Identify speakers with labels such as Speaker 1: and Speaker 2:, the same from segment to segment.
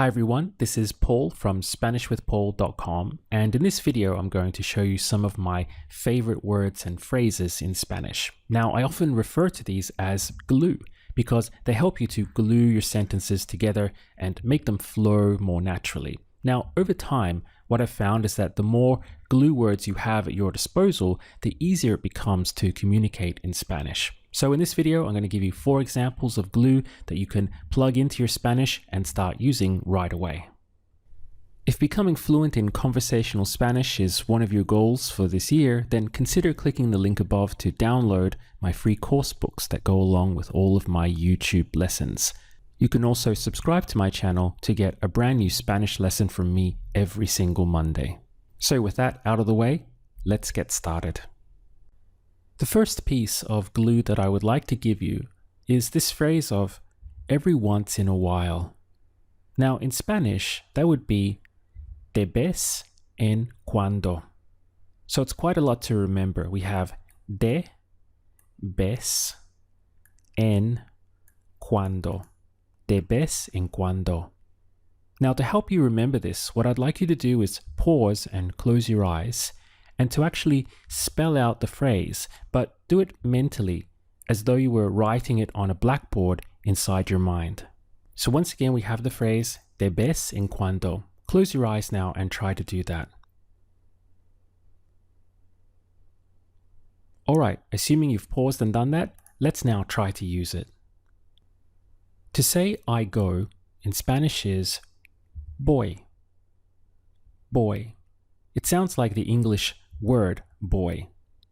Speaker 1: Hi everyone, this is Paul from SpanishWithPaul.com, and in this video I'm going to show you some of my favorite words and phrases in Spanish. Now, I often refer to these as glue because they help you to glue your sentences together and make them flow more naturally. Now, over time, what I've found is that the more glue words you have at your disposal, the easier it becomes to communicate in Spanish. So in this video, I'm going to give you 4 examples of glue that you can plug into your Spanish and start using right away. If becoming fluent in conversational Spanish is one of your goals for this year, then consider clicking the link above to download my free course books that go along with all of my YouTube lessons. You can also subscribe to my channel to get a brand new Spanish lesson from me every single Monday. So with that out of the way, let's get started. The first piece of glue that I would like to give you is this phrase of every once in a while. Now in Spanish, that would be de vez en cuando. So it's quite a lot to remember. We have de vez en cuando. De vez en cuando. Now to help you remember this, what I'd like you to do is pause and close your eyes and to actually spell out the phrase, but do it mentally as though you were writing it on a blackboard inside your mind. So once again, we have the phrase de vez en cuando. Close your eyes now and try to do that. All right, assuming you've paused and done that, let's now try to use it. To say I go in Spanish is voy. Voy. It sounds like the English word boy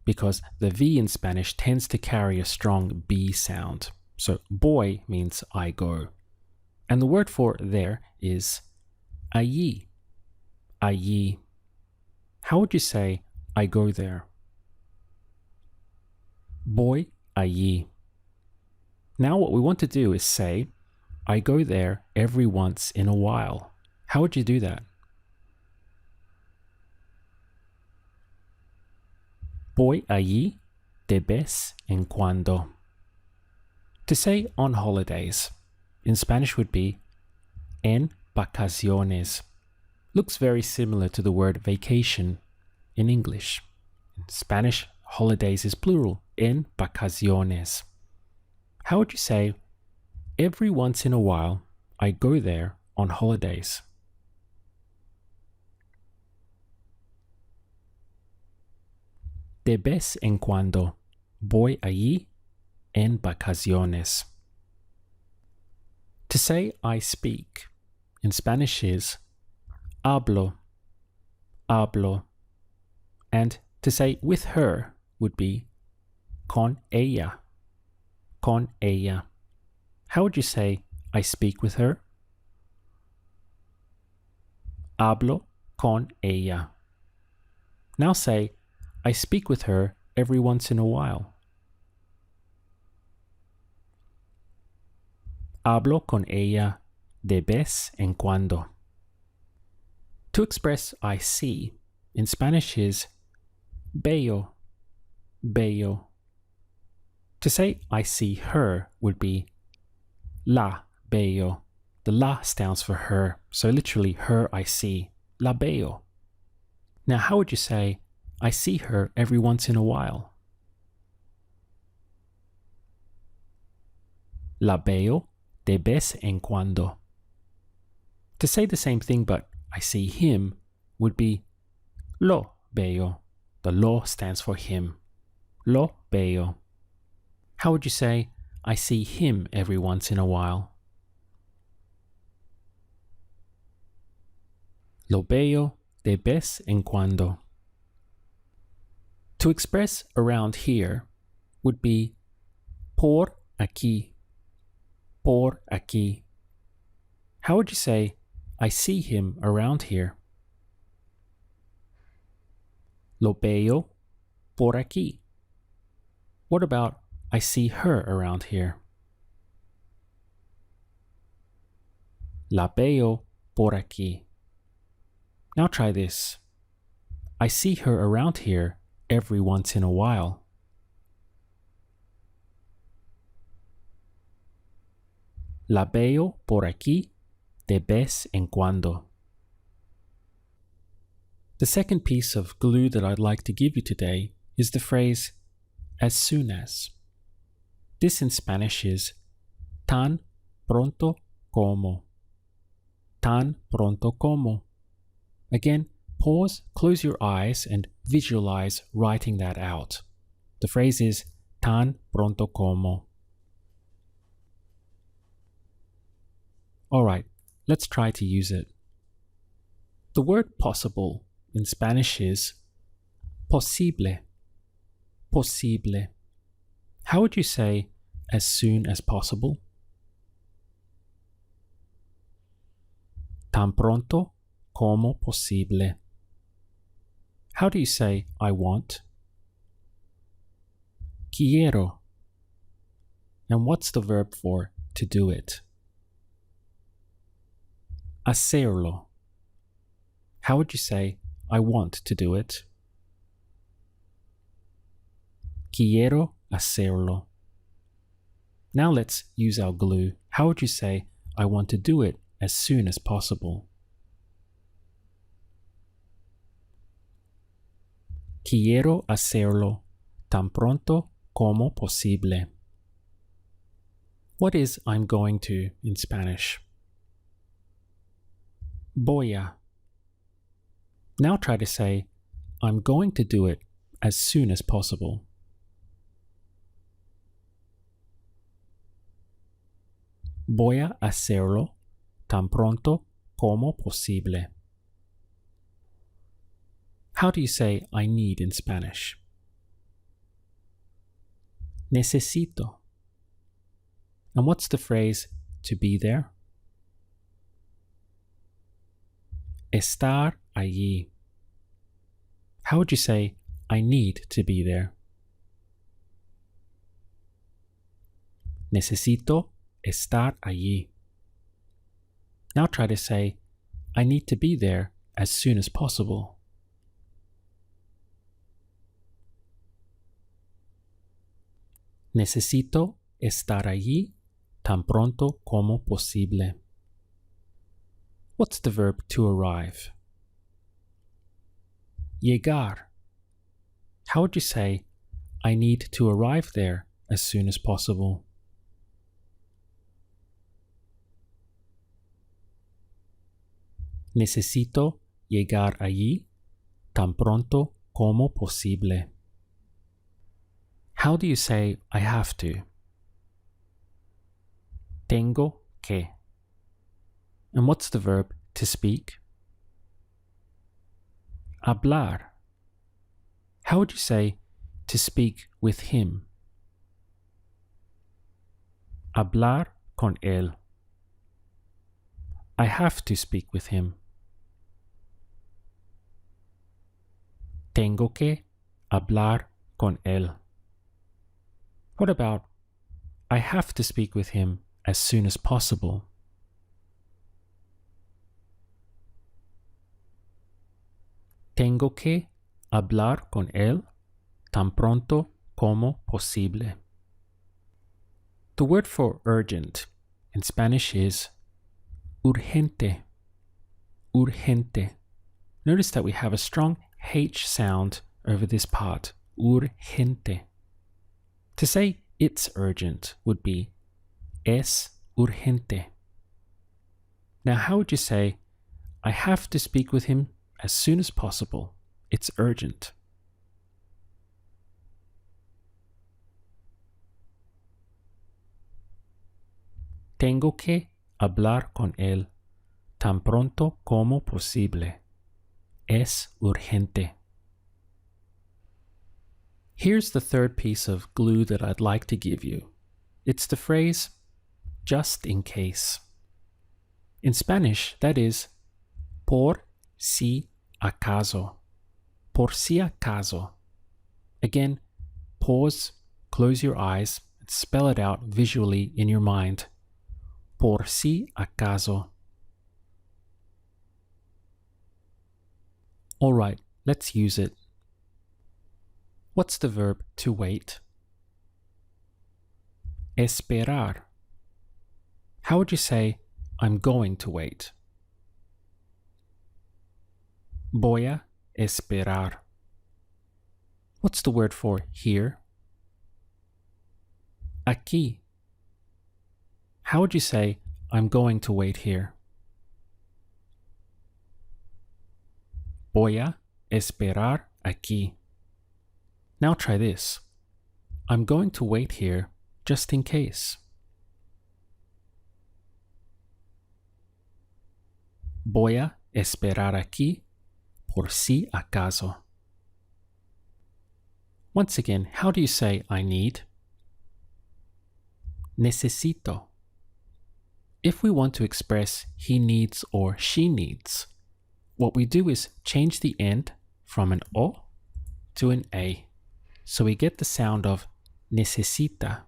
Speaker 1: because the V in Spanish tends to carry a strong B sound. So voy means I go. And the word for there is allí. Allí. How would you say I go there? Voy allí. Now what we want to do is say I go there every once in a while. How would you do that? Voy allí de vez en cuando. To say on holidays, in Spanish would be en vacaciones. Looks very similar to the word vacation in English. In Spanish, holidays is plural, en vacaciones. How would you say, every once in a while, I go there on holidays? De vez en cuando voy allí en vacaciones. To say I speak in Spanish is hablo, hablo. And to say with her would be con ella, con ella. How would you say I speak with her? Hablo con ella. Now say I speak with her every once in a while. Hablo con ella de vez en cuando. To express I see in Spanish is veo, veo. To say I see her would be la veo. The la stands for her, so literally her I see, la veo. Now how would you say I see her every once in a while? La veo de vez en cuando. To say the same thing but I see him would be lo veo. The lo stands for him. Lo veo. How would you say I see him every once in a while? Lo veo de vez en cuando. To express around here would be por aquí, por aquí. How would you say I see him around here? Lo veo por aquí. What about I see her around here? La veo por aquí. Now try this. I see her around here every once in a while. La veo por aquí de vez en cuando. The second piece of glue that I'd like to give you today is the phrase as soon as. This in Spanish is tan pronto como. Tan pronto como. Again, pause, close your eyes, and visualize writing that out. The phrase is tan pronto como. Alright, let's try to use it. The word possible in Spanish is posible. Posible. How would you say as soon as possible? Tan pronto como posible. How do you say I want? Quiero. And what's the verb for to do it? Hacerlo. How would you say I want to do it? Quiero hacerlo. Now let's use our glue. How would you say I want to do it as soon as possible? Quiero hacerlo tan pronto como posible. What is I'm going to in Spanish? Voy a. Now try to say I'm going to do it as soon as possible. Voy a hacerlo tan pronto como posible. How do you say I need in Spanish? Necesito. And what's the phrase to be there? Estar allí. How would you say I need to be there? Necesito estar allí. Now try to say I need to be there as soon as possible. Necesito estar allí tan pronto como posible. What's the verb to arrive? Llegar. How would you say I need to arrive there as soon as possible? Necesito llegar allí tan pronto como posible. How do you say I have to? Tengo que. And what's the verb to speak? Hablar. How would you say to speak with him? Hablar con él. I have to speak with him. Tengo que hablar con él. What about I have to speak with him as soon as possible? Tengo que hablar con él tan pronto como posible. The word for urgent in Spanish is urgente. Urgente. Notice that we have a strong H sound over this part. Urgente. To say it's urgent would be es urgente. Now, how would you say I have to speak with him as soon as possible? It's urgent. Tengo que hablar con él tan pronto como posible. Es urgente. Here's the third piece of glue that I'd like to give you. It's the phrase, just in case. In Spanish, that is, por si acaso. Por si acaso. Again, pause, close your eyes, and spell it out visually in your mind. Por si acaso. All right, let's use it. What's the verb to wait? Esperar. How would you say I'm going to wait. Voy a esperar. What's the word for here? Aquí. How would you say, I'm going to wait here? Voy a esperar aquí. Now try this. I'm going to wait here just in case. Voy a esperar aquí por si acaso. Once again, how do you say I need? Necesito. If we want to express he needs or she needs, what we do is change the end from an O to an A. So we get the sound of necesita.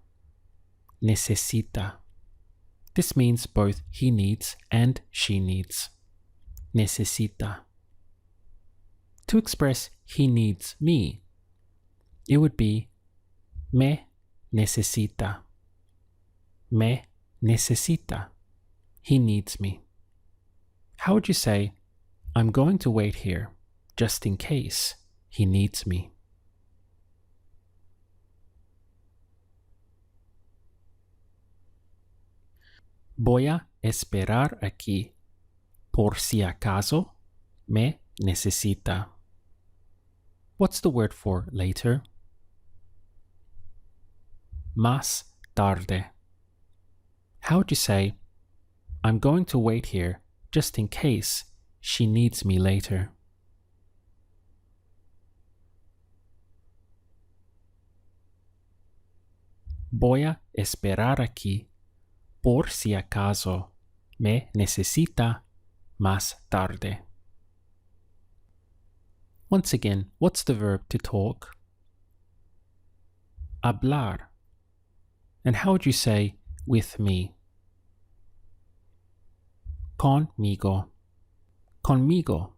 Speaker 1: Necesita. This means both he needs and she needs. Necesita. To express he needs me, it would be me necesita. Me necesita. He needs me. How would you say, I'm going to wait here just in case he needs me? Voy a esperar aquí por si acaso me necesita. What's the word for later? Más tarde. How would you say, I'm going to wait here just in case she needs me later? Voy a esperar aquí por si acaso me necesita más tarde. Once again, what's the verb to talk? Hablar. And how would you say with me? Conmigo. Conmigo.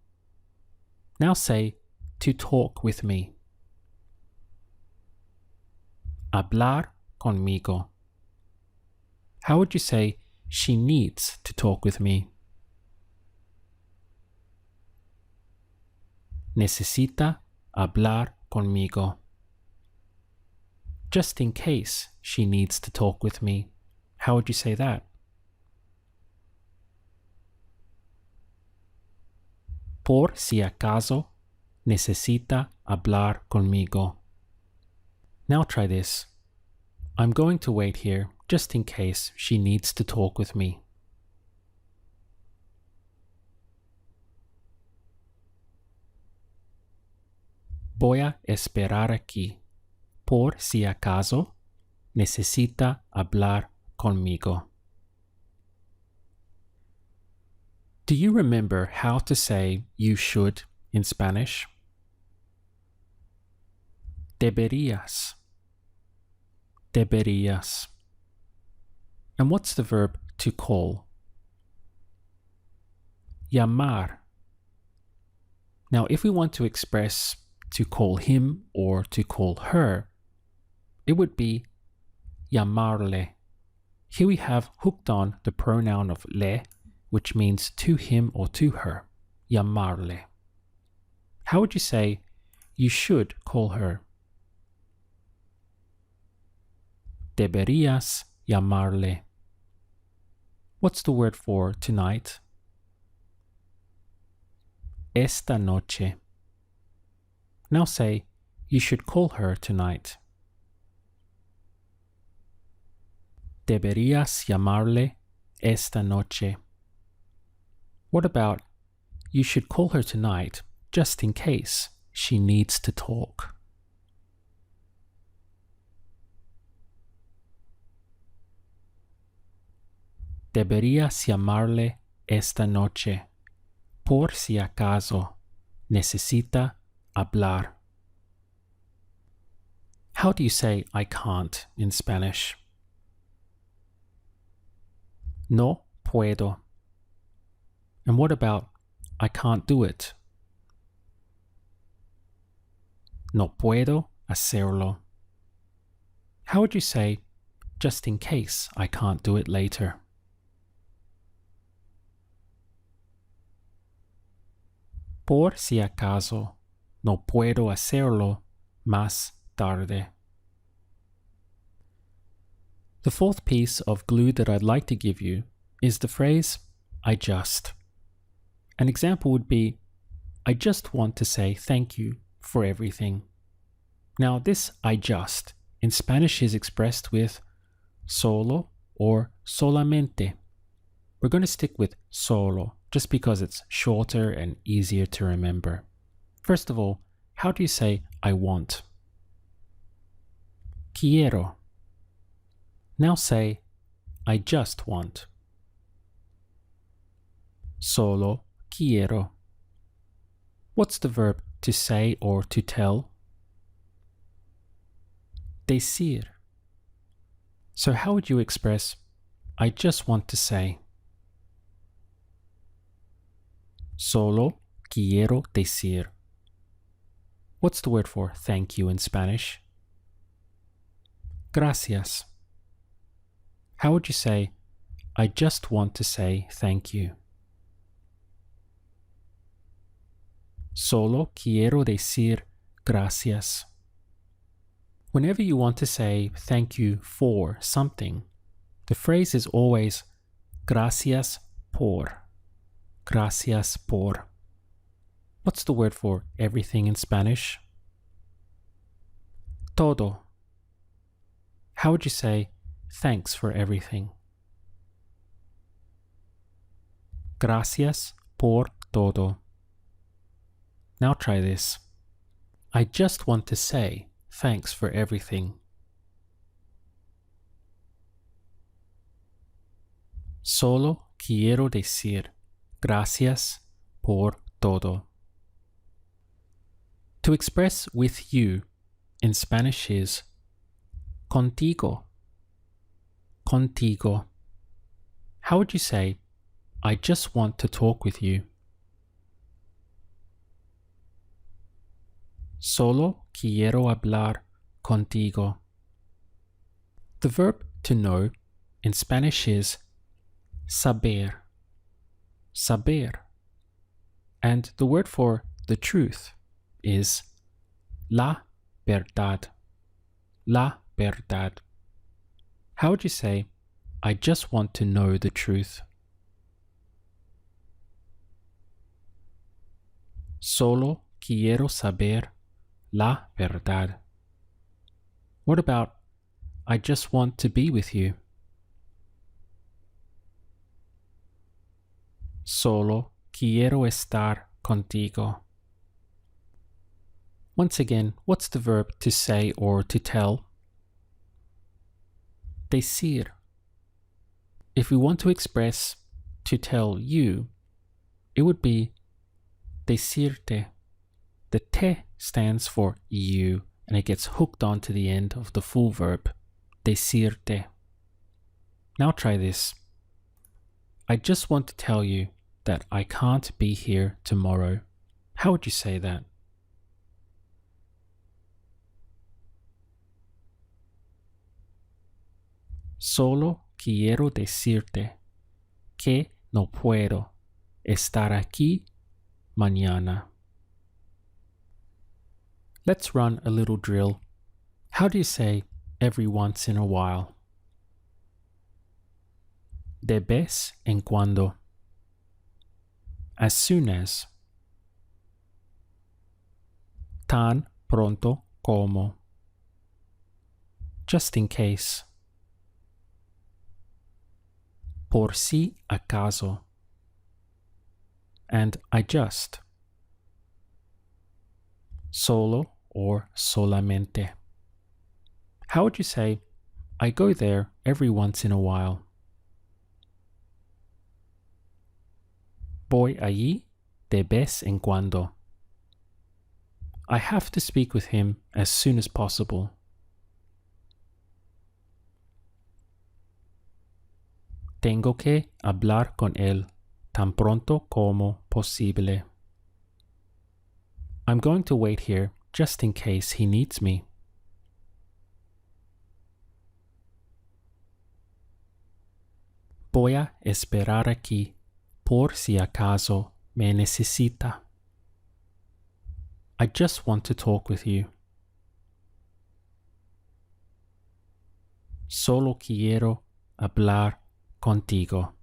Speaker 1: Now say to talk with me. Hablar conmigo. How would you say she needs to talk with me? Necesita hablar conmigo. Just in case she needs to talk with me, how would you say that? Por si acaso necesita hablar conmigo. Now try this. I'm going to wait here just in case she needs to talk with me. Voy a esperar aquí por si acaso necesita hablar conmigo. Do you remember how to say you should in Spanish? Deberías. Deberías. And what's the verb to call? Llamar. Now, if we want to express to call him or to call her, it would be llamarle. Here we have hooked on the pronoun of le, which means to him or to her. Llamarle. How would you say you should call her? Deberías llamarle. What's the word for tonight? Esta noche. Now say, you should call her tonight. Deberías llamarle esta noche. What about, you should call her tonight just in case she needs to talk? Deberías llamarle esta noche por si acaso necesita hablar. How do you say I can't in Spanish? No puedo. And what about I can't do it? No puedo hacerlo. How would you say just in case I can't do it later? Por si acaso, no puedo hacerlo más tarde. The fourth piece of glue that I'd like to give you is the phrase, I just. An example would be, I just want to say thank you for everything. Now this I just in Spanish is expressed with solo or solamente. We're going to stick with solo just because it's shorter and easier to remember. First of all, how do you say I want? Quiero. Now say I just want. Solo quiero. What's the verb to say or to tell? Decir. So how would you express I just want to say? Solo quiero decir. What's the word for thank you in Spanish? Gracias. How would you say, I just want to say thank you? Solo quiero decir gracias. Whenever you want to say thank you for something, the phrase is always gracias por. Gracias por. What's the word for everything in Spanish? Todo. How would you say thanks for everything? Gracias por todo. Now try this. I just want to say thanks for everything. Solo quiero decir gracias por todo. To express with you in Spanish is contigo. Contigo. How would you say, I just want to talk with you? Solo quiero hablar contigo. The verb to know in Spanish is saber. Saber. And the word for the truth is la verdad. La verdad. How would you say, I just want to know the truth? Solo quiero saber la verdad. What about, I just want to be with you? Solo quiero estar contigo. Once again, what's the verb to say or to tell? Decir. If we want to express to tell you, it would be decirte. The te stands for you and it gets hooked onto the end of the full verb. Decirte. Now try this. I just want to tell you that I can't be here tomorrow. How would you say that? Solo quiero decirte que no puedo estar aquí mañana. Let's run a little drill. How do you say every once in a while? De vez en cuando. As soon as. Tan pronto como. Just in case. Por si acaso. And I just. Solo or solamente. How would you say, I go there every once in a while? Voy allí de vez en cuando. I have to speak with him as soon as possible. Tengo que hablar con él tan pronto como posible. I'm going to wait here just in case he needs me. Voy a esperar aquí por si acaso me necesita. I just want to talk with you. Solo quiero hablar contigo.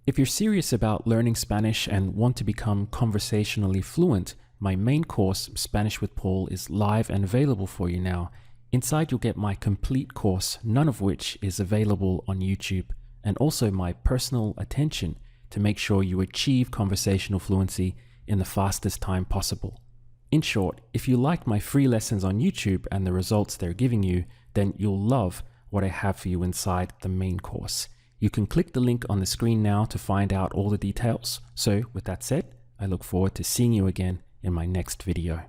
Speaker 1: If you're serious about learning Spanish and want to become conversationally fluent, my main course, Spanish with Paul, is live and available for you now. Inside you'll get my complete course, none of which is available on YouTube, and also my personal attention to make sure you achieve conversational fluency in the fastest time possible. In short, if you liked my free lessons on YouTube and the results they're giving you, then you'll love what I have for you inside the main course. You can click the link on the screen now to find out all the details. So with that said, I look forward to seeing you again in my next video.